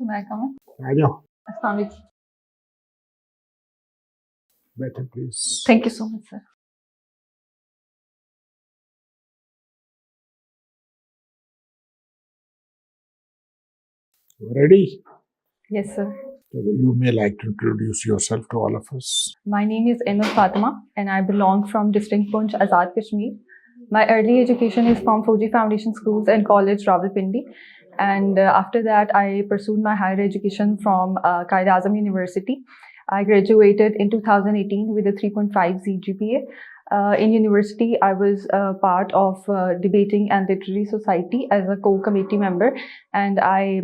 May I come in? आ जाओ, Assalamu alaikum. बैठे please. Thank you so much, sir. Ready? Yes, sir. You may like to introduce yourself to all of us. My name is Fatima, and I belong from District Punch, Azad, Kashmir. My early education is from Fauji Foundation Schools and College, Rawalpindi. And after that, I pursued my higher education from Quaid-e-Azam University. I graduated in 2018 with a 3.5 CGPA. In university, I was part of Debating and Literary Society as a co-committee member, and I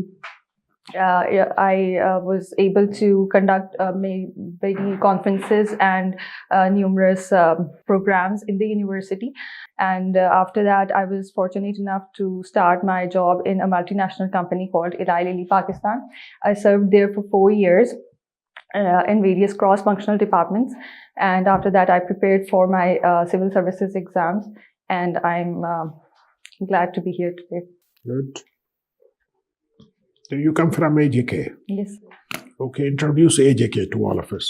was able to conduct many conferences and numerous programs in the university. And after that, I was fortunate enough to start my job in a multinational company called Eli Lilly, Pakistan. I served there for 4 years in various cross-functional departments. And after that, I prepared for my civil services exams. And I'm glad to be here today. Good. So you come from AJK. Yes. Okay, introduce AJK to all of us.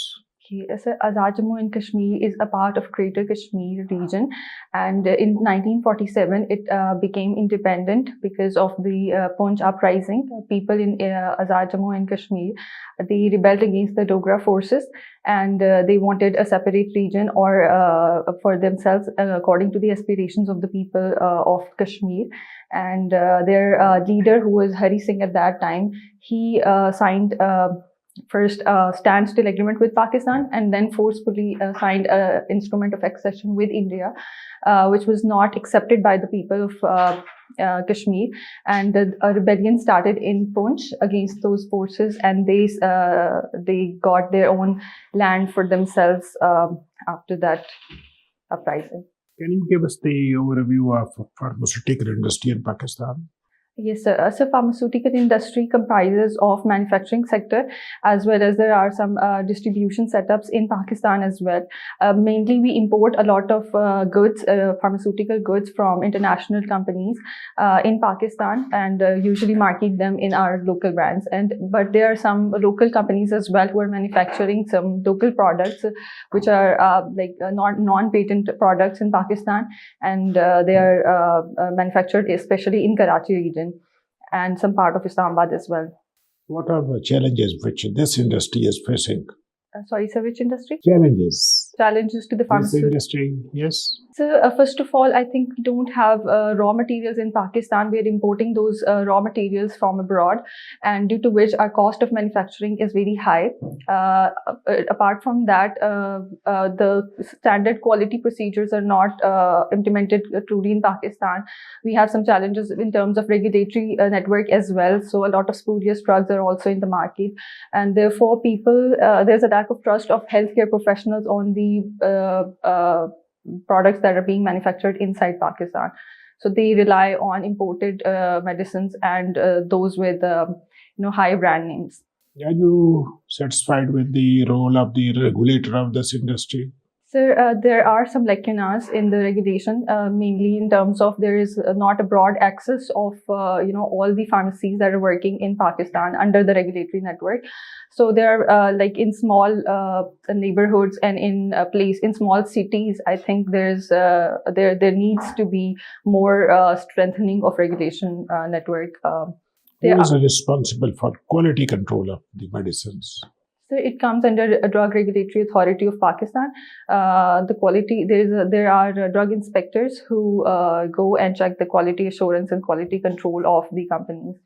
So Azad Jammu and Kashmir is a part of Greater Kashmir region, and in 1947 it became independent because of the Punch uprising. People in Azad Jammu and Kashmir, they rebelled against the Dogra forces, and they wanted a separate region or for themselves according to the aspirations of the people of Kashmir. And their leader, who was Hari Singh at that time, he signed first standstill agreement with Pakistan, and then forcefully signed an instrument of accession with India, which was not accepted by the people of Kashmir. And a rebellion started in Punch against those forces, and they got their own land for themselves after that uprising. Can you give us the overview of pharmaceutical industry in Pakistan? Yes, sir. So pharmaceutical industry comprises of manufacturing sector, as well as there are some distribution setups in Pakistan as well. Mainly we import a lot of goods, pharmaceutical goods from international companies in Pakistan, and usually market them in our local brands. But there are some local companies as well who are manufacturing some local products, which are non-patent products in Pakistan, and they are manufactured especially in Karachi region and some part of Islamabad as well. What are the challenges which this industry is facing? Sorry, sir, which industry? Challenges. Challenges to the This pharmaceutical industry, yes. So first of all, I think we don't have raw materials in Pakistan. We are importing those raw materials from abroad, and due to which our cost of manufacturing is very high. Apart from that, the standard quality procedures are not implemented truly in Pakistan. We have some challenges in terms of regulatory network as well. So a lot of spurious drugs are also in the market, and therefore there's a lack of trust of healthcare professionals on the products that are being manufactured inside Pakistan. So they rely on imported medicines and those with high brand names. Are you satisfied with the role of the regulator of this industry? So there are some lacunas in the regulation, mainly in terms of there is not a broad access of all the pharmacies that are working in Pakistan under the regulatory network. So there are like in small neighborhoods and in small cities, I think there needs to be more strengthening of regulation network. Who is responsible for quality control of the medicines? So it comes under a Drug Regulatory Authority of Pakistan. The quality there are drug inspectors who go and check the quality assurance and quality control of the companies.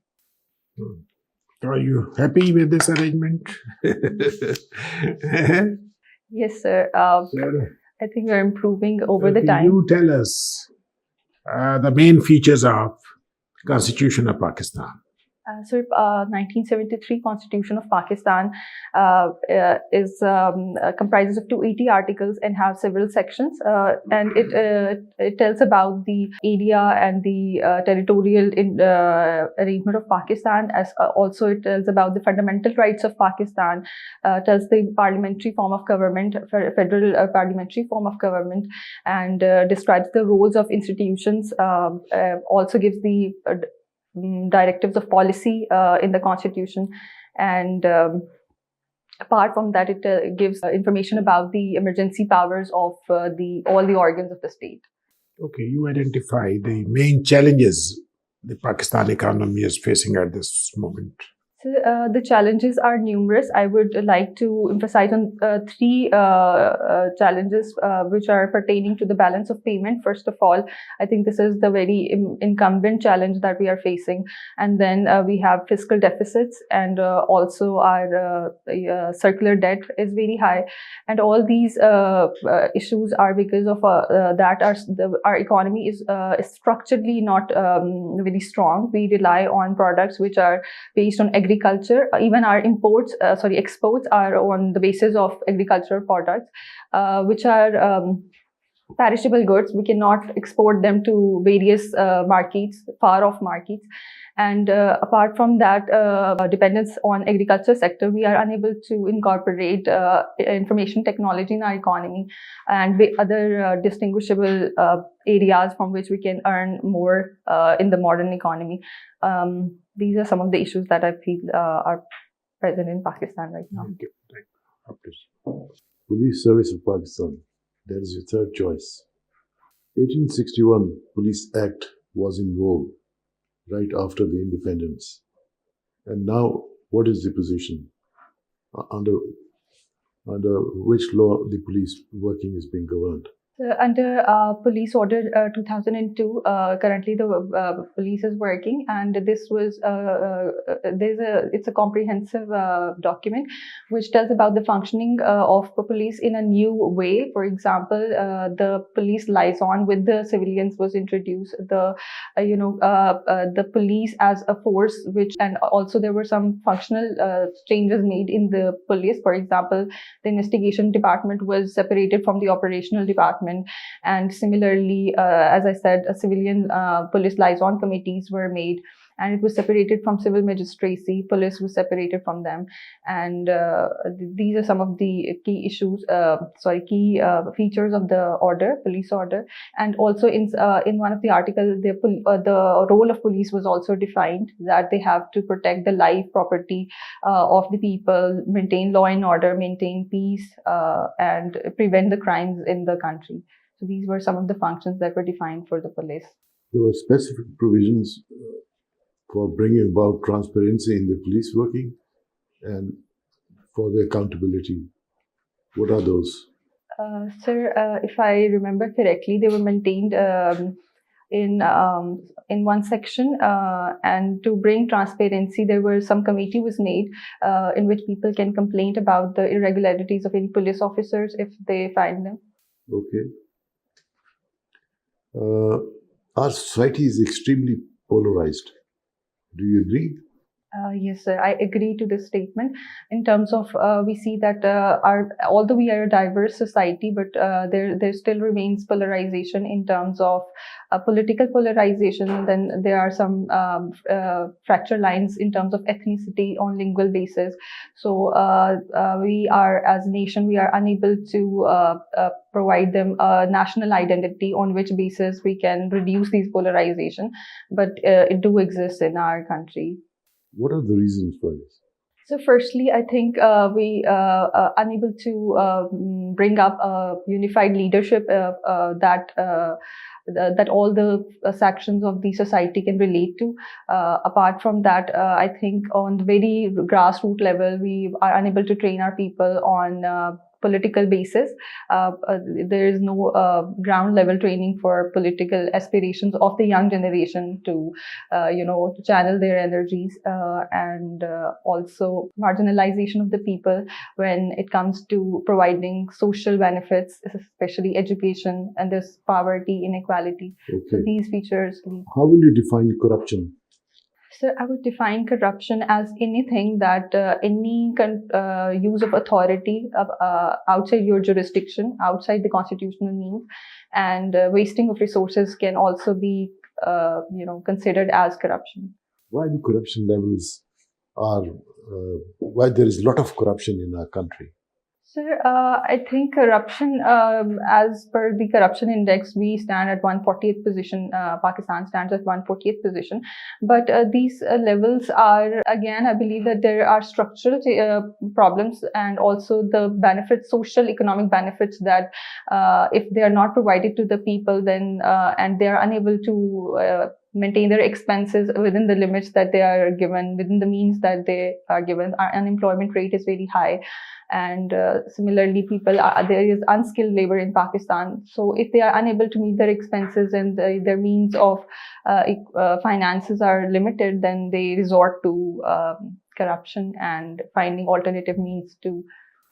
Are you happy with this arrangement? Yes, sir. I think we're improving over the time. You tell us the main features of Constitution of Pakistan. So 1973 Constitution of Pakistan is comprises of 280 articles and have several sections, and it tells about the area and the territorial arrangement of Pakistan. As also it tells about the fundamental rights of Pakistan, tells the parliamentary form of government, federal parliamentary form of government, and describes the roles of institutions. Also gives the directives of policy in the constitution, and apart from that, it gives information about the emergency powers of all the organs of the state. Okay, you identify the main challenges the Pakistan economy is facing at this moment. So, the challenges are numerous. I would like to emphasize on three challenges which are pertaining to the balance of payment. First of all, I think this is the very incumbent challenge that we are facing. And then we have fiscal deficits, and also our circular debt is very high. And all these issues are because of that our economy is structurally not very strong. We rely on products which are based on agriculture. Even our exports are on the basis of agricultural products, which are perishable goods. We cannot export them to various markets, far off markets. And apart from that dependence on agriculture sector, we are unable to incorporate information technology in our economy and other distinguishable areas from which we can earn more in the modern economy. These are some of the issues that I feel are present in Pakistan right now. Thank you. Police Service of Pakistan, that is your third choice. 1861 Police Act was in vogue right after the independence. And now, what is the position? Under which law the police working is being governed? Under Police Order 2002, currently the police is working, and this was it's a comprehensive document which tells about the functioning of the police in a new way. For example, the police liaison with the civilians was introduced. The police as a force, and also there were some functional changes made in the police. For example, the investigation department was separated from the operational department. And similarly, as I said, civilian police liaison committees were made, and it was separated from civil magistracy. Police was separated from them, and these are some of the key issues, key features of the police order. And also in one of the articles, the role of police was also defined, that they have to protect the life, property of the people, maintain law and order, maintain peace, and prevent the crimes in the country. So these were some of the functions that were defined for the police. There were specific provisions for bringing about transparency in the police working and for the accountability. What are those? Sir, if I remember correctly, they were maintained in one section, and to bring transparency, there were some committee was made in which people can complain about the irregularities of any police officers if they find them. Okay. Our society is extremely polarized. Do you agree? Yes, sir. I agree to this statement. In terms of, we see that although we are a diverse society, but there still remains polarization in terms of political polarization. Then there are some fracture lines in terms of ethnicity on lingual basis. So we are, as a nation, we are unable to provide them a national identity on which basis we can reduce these polarization. But it do exist in our country. What are the reasons for this? So firstly, I think we are unable to bring up a unified leadership that all the sections of the society can relate to. Apart from that, I think on the very grassroots level, we are unable to train our people on political basis. There is no ground level training for political aspirations of the young generation to channel their energies, and also marginalization of the people when it comes to providing social benefits, especially education, and this poverty, inequality. Okay. So these features. How will you define corruption? So I would define corruption as anything that any use of authority outside your jurisdiction, outside the constitutional means, and wasting of resources can also be, considered as corruption. Why the corruption levels are? Why there is a lot of corruption in our country? Sir, I think corruption, as per the corruption index, we stand at 140th position. Pakistan stands at 140th position. But these levels are, again, I believe that there are structural problems and also the benefits, social economic benefits that if they are not provided to the people, then and they are unable to maintain their expenses within the limits that they are given, within the means that they are given. Our unemployment rate is very high. And similarly, there is unskilled labor in Pakistan. So if they are unable to meet their expenses and their means of finances are limited, then they resort to corruption and finding alternative means to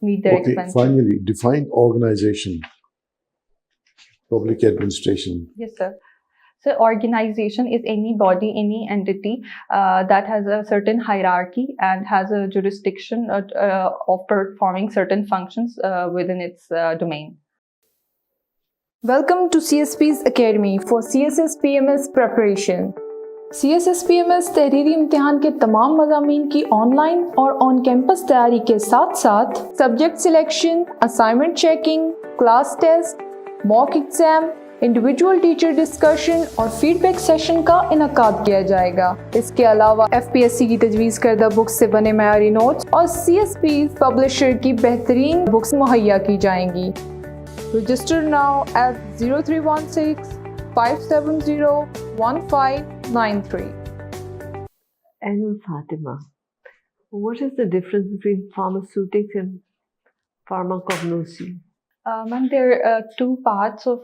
meet their expenses. Finally, define organization, public administration. Yes, sir. So organization is any body, any entity that has a certain hierarchy and has a jurisdiction of performing certain functions within its domain. Welcome to CSPs Academy for CSS PMS preparation. CSS PMS तहरीरी इम्तिहान के तमाम मज़ामीन की online और on campus तैयारी के साथ साथ subject selection, assignment checking, class test, mock exam, individual teacher discussion और फीडबैक सेशन का इनकाद किया जाएगा। इसके अलावा FPSC की तजवीज़ करदा बुक्स से बने मयारी नोट्स और CSPs पब्लिशर की बेहतरीन बुक्स मुहैया की जाएंगी। Register now at 0316-570-1593। And Fatima, what is the difference between pharmaceutics and pharmacognosy? Ma'am, there are two parts of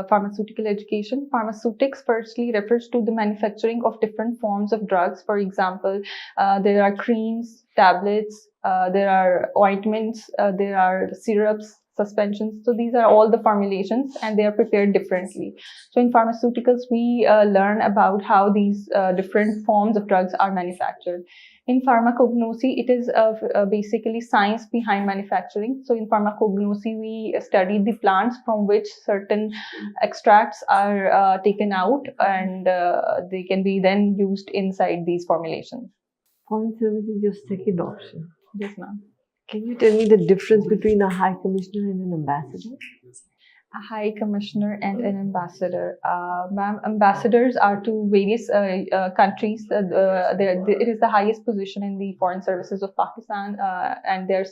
pharmaceutical education. Pharmaceutics firstly refers to the manufacturing of different forms of drugs. For example, there are creams, tablets, there are ointments, there are syrups, suspensions. So these are all the formulations and they are prepared differently. So in pharmaceuticals, we learn about how these different forms of drugs are manufactured. In pharmacognosy, it is basically science behind manufacturing. So in pharmacognosy, we study the plants from which certain extracts are taken out and they can be then used inside these formulations. Foreign service is your second option. Yes, ma'am. Can you tell me the difference between a high commissioner and an ambassador? A high commissioner and an ambassador. Ma'am, ambassadors are to various countries. It is the highest position in the foreign services of Pakistan, and they're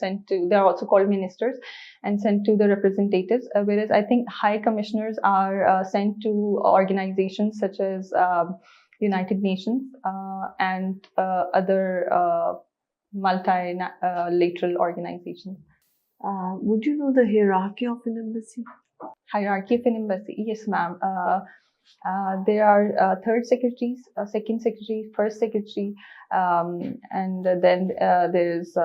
also called ministers and sent to the representatives. Whereas I think high commissioners are sent to organizations such as United Nations and other multilateral organizations. Would you know the hierarchy of an embassy? Hierarchy of an embassy, yes, ma'am. There are third secretaries, second secretary, first secretary, and then there's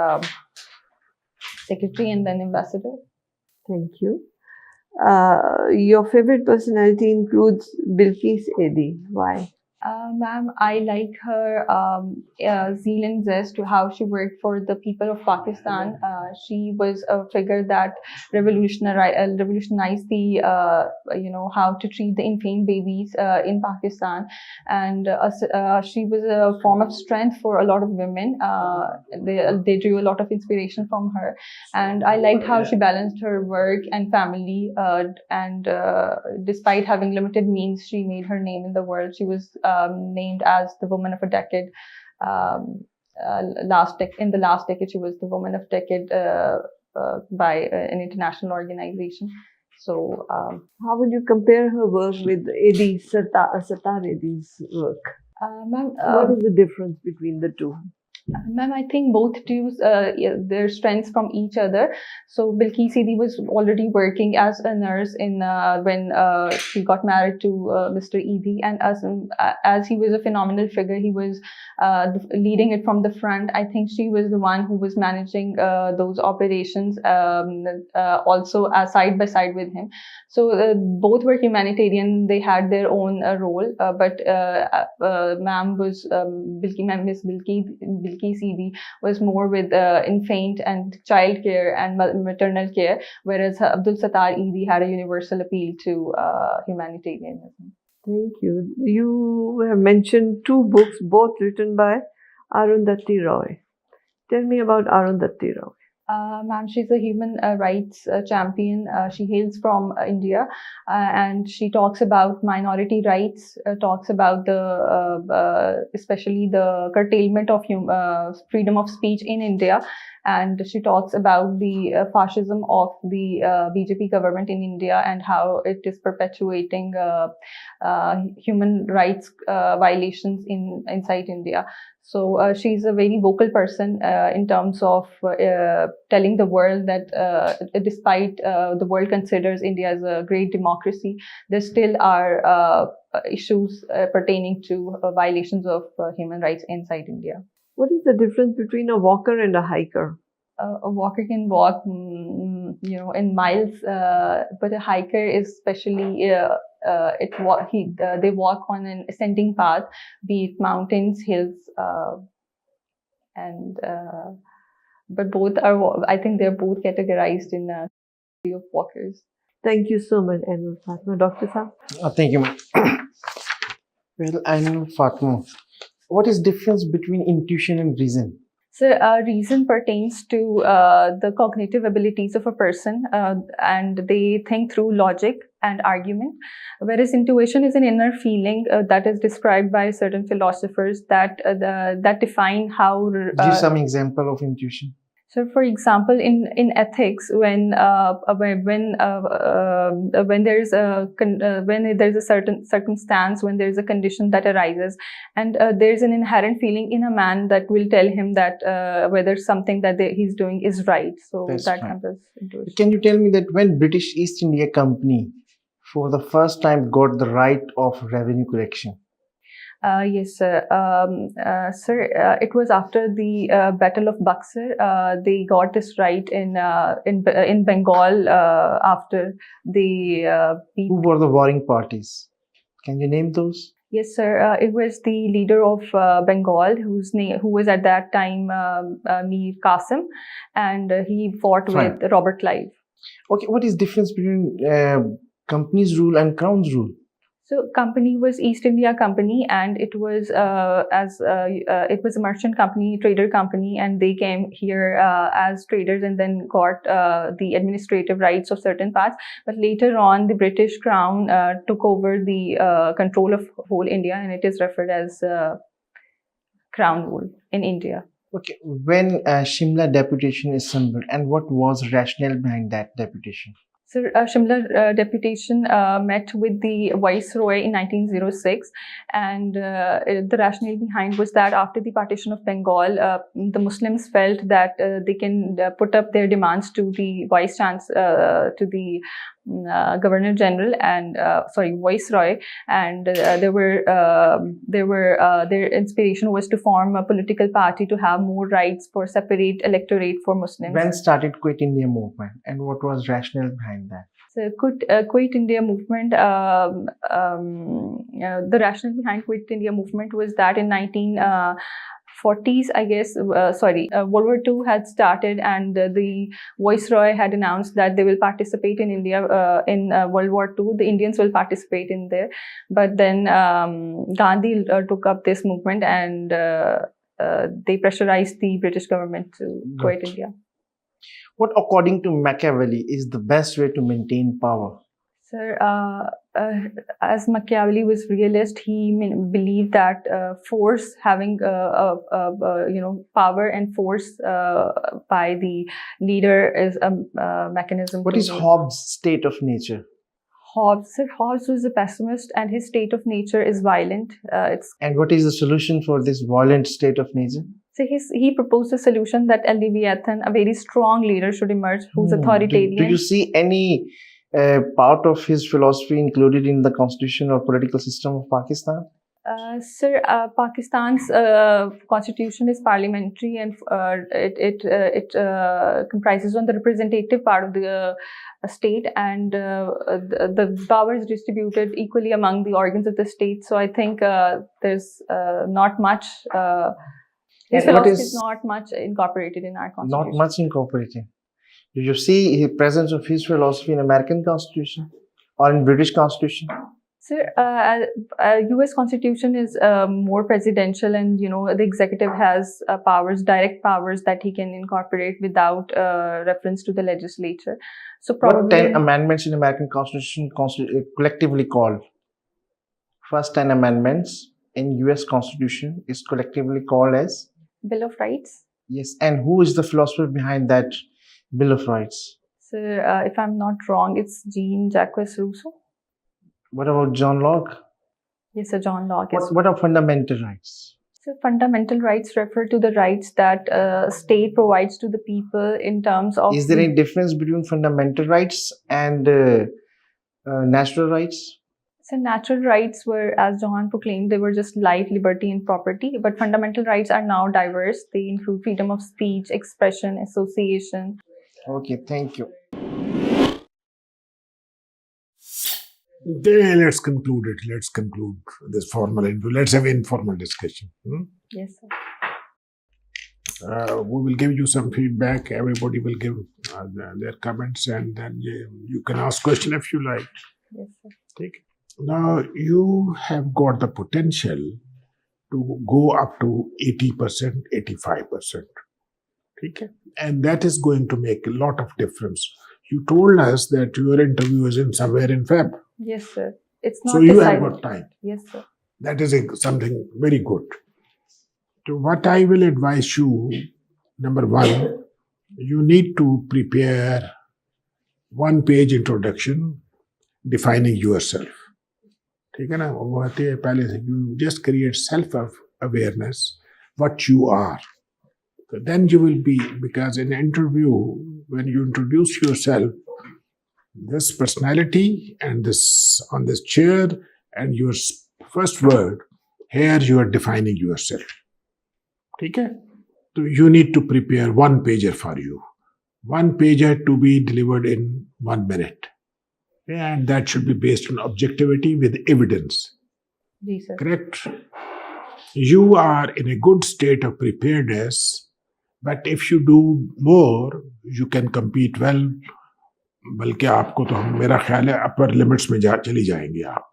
secretary and then ambassador. Thank you. Your favorite personality includes Bilqis Edi. Why? Ma'am, I like her zeal and zest to how she worked for the people of Pakistan. She was a figure that revolutionized the, how to treat the infant babies in Pakistan. And she was a form of strength for a lot of women. They drew a lot of inspiration from her. And I liked how she balanced her work and family. And despite having limited means, she made her name in the world. She was named as the Woman of a Decade. In the last decade, she was the Woman of Decade by an international organization. So, how would you compare her work with Sattar Edi's work? Ma'am, what is the difference between the two? Ma'am, I think both drew their strengths from each other. So Bilqis Edi was already working as a nurse when she got married to Mr. Edi, and as he was a phenomenal figure, he was leading it from the front. I think she was the one who was managing those operations, also side by side with him. So both were humanitarian. They had their own role, but ma'am was Miss Bilqis Edi was more with infant and child care and maternal care, whereas Abdul Sattar Edi had a universal appeal to humanitarianism. Thank you. You have mentioned two books, both written by Arundhati Roy. Tell me about Arundhati Roy. Ma'am, she's a human rights champion. She hails from India, and she talks about minority rights, talks about especially the curtailment of freedom of speech in India, and she talks about the fascism of the BJP government in India and how it is perpetuating human rights violations inside India. So she's a very vocal person in terms of telling the world that despite the world considers India as a great democracy, there still are issues pertaining to violations of human rights inside India. What is the difference between a walker and a hiker? A walker can walk, in miles, but a hiker is especially they walk on an ascending path, be it mountains, hills, but both are. I think they're both categorized in a category of walkers. Thank you so much, Anwar Fatima. Dr. Saab? Thank you, ma'am. Well, I know, Fatima. What is difference between intuition and reason? So, reason pertains to the cognitive abilities of a person, and they think through logic and argument, whereas intuition is an inner feeling that is described by certain philosophers that define how. Give some example of intuition. So, for example, in ethics, when there's a certain circumstance, when there's a condition that arises, and there's an inherent feeling in a man that will tell him that whether something that he's doing is right. So That's that right. comes as intuition. Can you tell me that when British East India Company for the first time got the right of revenue collection? Yes, sir. Sir, it was after the Battle of Buxar. They got this right in Bengal after they beat. Who were the warring parties? Can you name those? Yes, sir. It was the leader of Bengal, who was at that time Mir Qasim, and he fought Fine. with Robert Clive. Okay, what is difference between company's rule and crown's rule? So, company was East India Company, and it was it was a merchant company, trader company, and they came here as traders and then got the administrative rights of certain parts. But later on, the British Crown took over the control of whole India, and it is referred as Crown rule in India. Okay, when Shimla deputation is assembled, and what was rationale behind that deputation? So, Shimla deputation met with the Viceroy in 1906, and the rationale behind was that after the partition of Bengal, the Muslims felt that they can put up their demands to the to the Governor General and Viceroy, and their inspiration was to form a political party to have more rights for separate electorate for Muslims. When started Quit India movement, and what was rationale behind that? So, Quit India movement. The rationale behind Quit India movement was that in 1940s, I guess. World War II had started, and the Viceroy had announced that they will participate in India in World War II. The Indians will participate in there, but then Gandhi took up this movement, and they pressurized the British government to quit India. What, according to Machiavelli, is the best way to maintain power? Sir, as Machiavelli was realist, he believed that force, having power and force by the leader is a mechanism. What is Hobbes' state of nature? Hobbes was a pessimist, and his state of nature is violent. And what is the solution for this violent state of nature? So he proposed a solution that a Leviathan, a very strong leader, should emerge who's authoritarian. Do you see any part of his philosophy included in the constitution or political system of Pakistan? Sir, Pakistan's constitution is parliamentary, and it comprises on the representative part of the state, and the power is distributed equally among the organs of the state. So I think there's not much. His philosophy is not much incorporated in our constitution. Not much incorporated. Do you see the presence of his philosophy in American Constitution or in British Constitution? Sir, U.S. Constitution is more presidential, and the executive has powers, direct powers that he can incorporate without reference to the legislature. So What probably 10 amendments in American Constitution collectively called? First 10 amendments in US Constitution is collectively called as? Bill of Rights. Yes, and who is the philosopher behind that Bill of Rights? Sir, if I'm not wrong, it's Jean-Jacques Rousseau. What about John Locke? Yes, sir, John Locke. What are fundamental rights? So fundamental rights refer to the rights that state provides to the people in terms of. Is there any difference between fundamental rights and natural rights? So natural rights were, as John proclaimed, they were just life, liberty, and property. But fundamental rights are now diverse. They include freedom of speech, expression, association. Okay, thank you. Then let's conclude it. Let's conclude this formal interview. Let's have informal discussion. Yes, sir. We will give you some feedback. Everybody will give their comments, and then you can ask question if you like. Yes, sir. Take. Now you have got the potential to go up to 80%, 85%. Okay? And that is going to make a lot of difference. You told us that your interview is in somewhere in Feb. Yes, sir. It's not So you decided. have got time. Yes, sir. That is something very good. So what I will advise you, number one, you need to prepare one-page introduction defining yourself. ठीक है ना, वो आते हैं पहले से. You just create self-awareness, what you are. So then you will be, because in an interview, when you introduce yourself, this personality and this on this chair and your first word, here you are defining yourself. Okay? So you need to prepare one pager for you. One pager to be delivered in 1 minute. And that should be based on objectivity with evidence. Yes, sir. Correct? You are in a good state of preparedness, but if you do more, you can compete well. बल्कि आपको तो हम मेरा ख्याल है अपर limits में चली जाएंगे आप.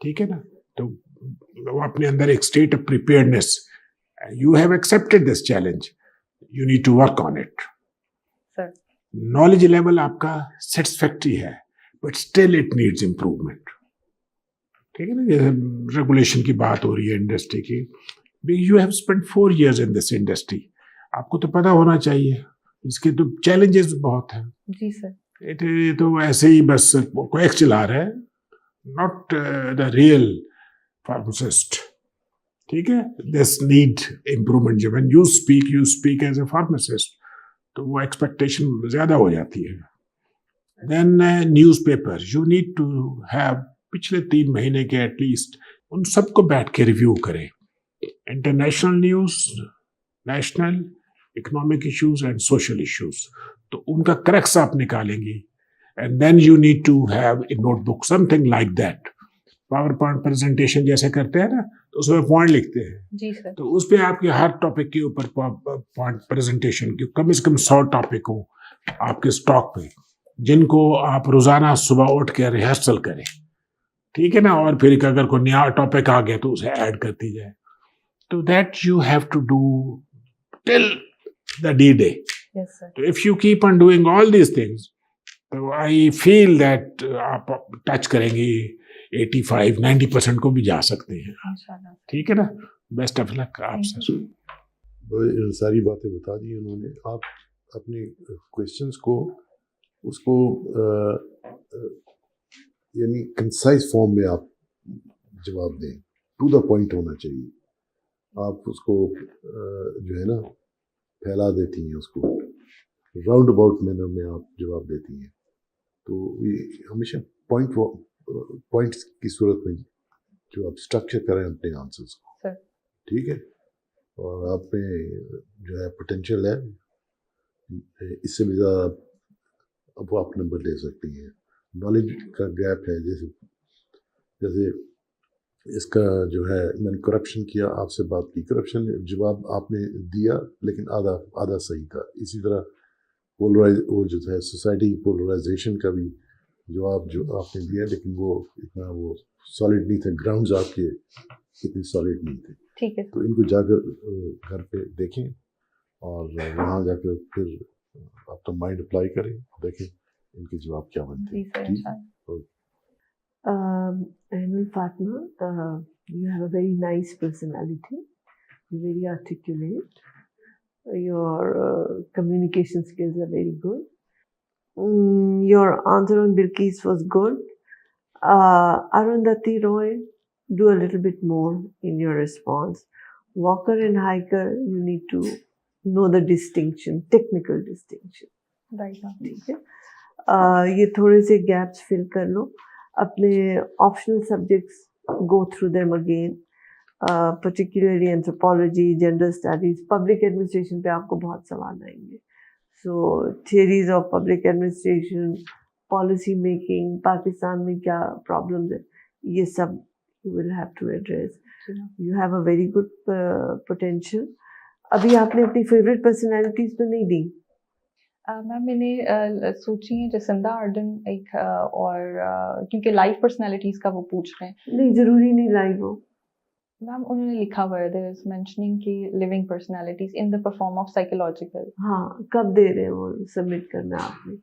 ठीक है ना? तो वो अपने अंदर एक state of preparedness. You have accepted this challenge. You need to work on it. Sir. Knowledge level आपका satisfactory है, but still it needs improvement. ठीक है ना? जैसे रेगुलेशन की बात हो रही है इंडस्ट्री की. You have spent 4 years in this industry. आपको तो पता होना चाहिए. इसके तो challenges बहुत हैं. जी सर. ये तो ऐसे ही बस क्वेक चला रहा है. Not the real pharmacist. ठीक है? This need improvement. When you speak as a pharmacist. तो वो expectation ज़्यादा हो जाती है. Then newspaper. You need to have पिछले 3 महीने के at least उन सबको बैठ के रिव्यू करें. International news, national, economic issues and social issues. तो उनका क्रक्स आप निकालेंगी. And then you need to have a notebook, something like that. PowerPoint presentation जैसे करते हैं ना, तो उसमें पॉइंट लिखते हैं. जी सर. तो उस पे आपके हर टॉपिक के ऊपर पॉइंट प्रेजेंटेशन के कम से कम 100 टॉपिक हो आपके स्टॉक पे, जिनको आप रोजाना सुबह उठ के रिहर्सल करें. ठीक है ना? और फिर अगर कोई नया टॉपिक आ गया तो उसे ऐड करती जाए. तो that you have to do till the D-Day. Yes, sir. So if you keep on doing all these things, so I feel that आप टच करेंगे 85-90% को भी जा सकते हैं. इंशाल्लाह. ठीक है ना? बेस्ट ऑफ लक आप सर. सारी बातें बता दी उन्होंने. आप अपने क्वेश्चंस को उसको यानी कंसाइज फॉर्म में आप जवाब दें. टू द पॉइंट होना चाहिए. आप उसको जो है ना फैला देती हैं, उसको राउंड अबाउट मैनर में आप जवाब देती हैं. तो ये हमेशा पॉइंट्स की सूरत में जो आप स्ट्रक्चर करें अपने आंसर्स को. ठीक है? और आप में जो है पोटेंशियल है, इससे भी ज़्यादा अब आप नंबर ले सकती हैं. नॉलेज का गैप है. जैसे इसका जो है मैंने करप्शन किया, आपसे बात की, करप्शन जवाब आपने दिया लेकिन आधा सही था. इसी तरह वो जो है सोसाइटी की पोलराइजेशन का भी जवाब जो आपने दिया, लेकिन वो इतना वो सॉलिड नहीं थे, ग्राउंड्स आपके इतने सॉलिड नहीं थे। ठीक है। तो इनको जाकर घर पे देखें और वहाँ जाकर फिर अपना माइंड अप्लाई करें, देखें इनके जवाब क्या बनते जी हैं। सर, ठीक इंशाल्लाह। Ahmad, Fatima, you have a very nice personality. You're very articulate. Your communication skills are very good. Your answer on Bilqis was good. Arundhati Roy, do a little bit more in your response. Walker and hiker, you need to know the distinction, technical distinction. Right ma'am. ठीक है। ये थोड़े से gaps fill कर लो। अपने optional subjects go through them again, particularly anthropology, gender studies, public administration पे आपको बहुत सवाल आएंगे। So theories of public administration, policy making, Pakistan में क्या प्रॉब्लम्स है, ये सब you will have to address. You have a very good potential. अभी आपने अपनी फेवरेट पर्सनैलिटीज तो नहीं दी? मैम मैंने सोची है जसिंदा आर्डन एक और क्योंकि लाइव पर्सनालिटीज का वो पूछ रहे हैं। नहीं, जरूरी नहीं लाइव हो मैम, उन्होंने लिखा हुआ है देयर इज मेंशनिंग कि living personalities in the form of psychological. हाँ, कब दे रहे हैं वो सबमिट करना आपने?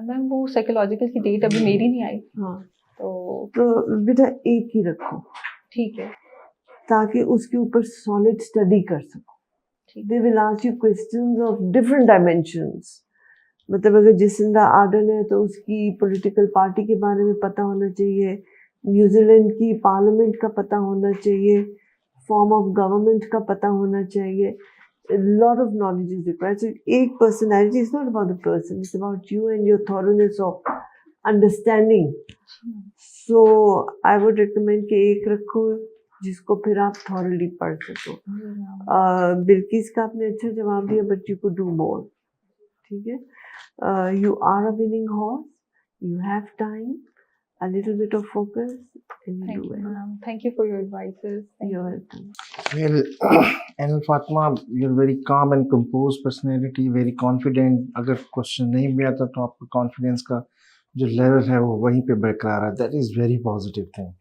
मैम वो साइकोलॉजिकल की डेट अभी मेरी नहीं आई। हाँ, तो बेटा एक ही रखो, ठीक है। ताकि उसके ऊपर सॉलिड स्टडी कर सको। ठीक। They will ask you questions of different dimensions. मतलब अगर जसिंदा आर्डन है तो उसकी पॉलिटिकल पार्टी के बारे में पता होना चाहिए, न्यूजीलैंड की पार्लियामेंट का पता होना चाहिए, फॉर्म ऑफ गवर्नमेंट का पता होना चाहिए। Lot of knowledge is required. So एक personality is not about the person, it's about you and your thoroughness of understanding. So I would recommend कि एक रखो जिसको फिर आप थॉरली पढ़ सको। बिल्किस का आपने अच्छा जवाब दिया, but you could do more. ठीक है। You are a winning horse. You have time, a little bit of focus, and you Thank do you, well. ma'am. Thank you for your advices. You're welcome. Well, and Fatima, you're very calm and composed personality, very confident. अगर question नहीं भी आता तो आपका confidence का जो level है वो वहीं पे बरकरार है। That is very positive thing.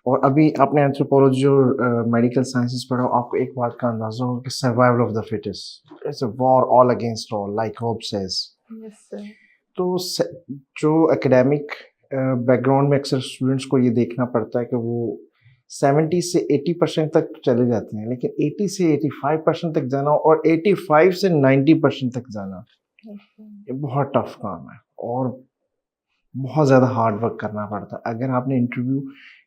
और अभी आपने एंथ्रोपोलॉजी और मेडिकल साइंसेस पढ़ा, आपको एक बात का अंदाजा होगा कि survival of the fittest, it's a war all against all, like hope says. Yes, sir. तो जो एकेडमिक बैकग्राउंड में अक्सर स्टूडेंट्स को ये देखना पड़ता है कि वो 70 से 80% तक चले जाते हैं, लेकिन 80 से 85% तक जाना और 85 से 90% तक जाना ये बहुत टफ काम है और बहुत ज़्यादा हार्ड वर्क करना पड़ता है। अगर आपने interview,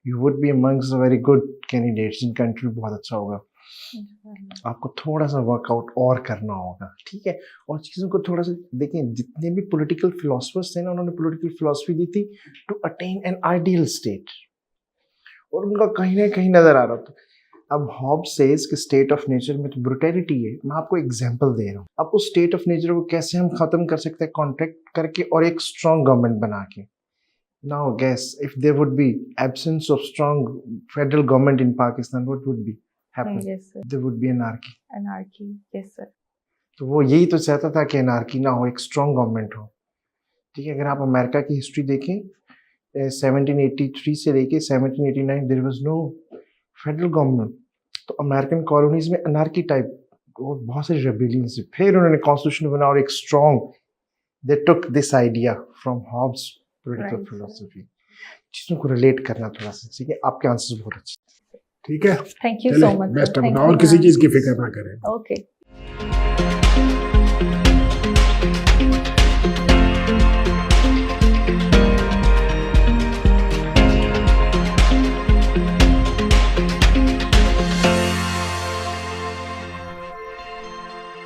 you would be amongst very good candidates जिनका इंटरव्यू बहुत अच्छा होगा। आपको थोड़ा सा वर्कआउट और करना होगा, ठीक है। और चीज़ों को थोड़ा सा देखें, जितने भी पॉलिटिकल फिलोसफर्स थे ना, उन्होंने पॉलिटिकल फिलोसफी दी थी to attain an ideal state, और उनका कहीं ना कहीं नजर आ रहा था। अब हॉब्स सेज कि स्टेट ऑफ नेचर में तो ब्रुटैलिटी है। मैं आपको एग्जांपल दे रहा हूँ, आपको स्टेट ऑफ नेचर को कैसे हम खत्म कर सकते हैं, कॉन्ट्रैक्ट करके और एक स्ट्रॉन्ग गवर्नमेंट बना के। Now guess if there would be absence of strong federal government in Pakistan, what would be happen? Yes, sir. There would be anarchy. Anarchy. Yes, sir. तो वो यही तो चाहता था कि एनार्की ना हो, एक स्ट्रॉन्ग गवर्नमेंट हो, ठीक है। अगर आप अमेरिका की हिस्ट्री देखें, 1783 से लेके 1789 there was no federal government. तो अमेरिकन कॉलोनीज में अनार्की टाइप और बहुत सारी रेबेलियन से फिर उन्होंने कॉन्स्टिट्यूशन बनाया और एक strong, they took this idea from Hobbes political philosophy. चीज़ों को रिलेट करना थोड़ा सा, ठीक है। आपके आंसर्स बहुत अच्छे। ठीक है, Thank you so much. Best of Thank और you, किसी ma'am. चीज की फिक्र ना करें। Okay.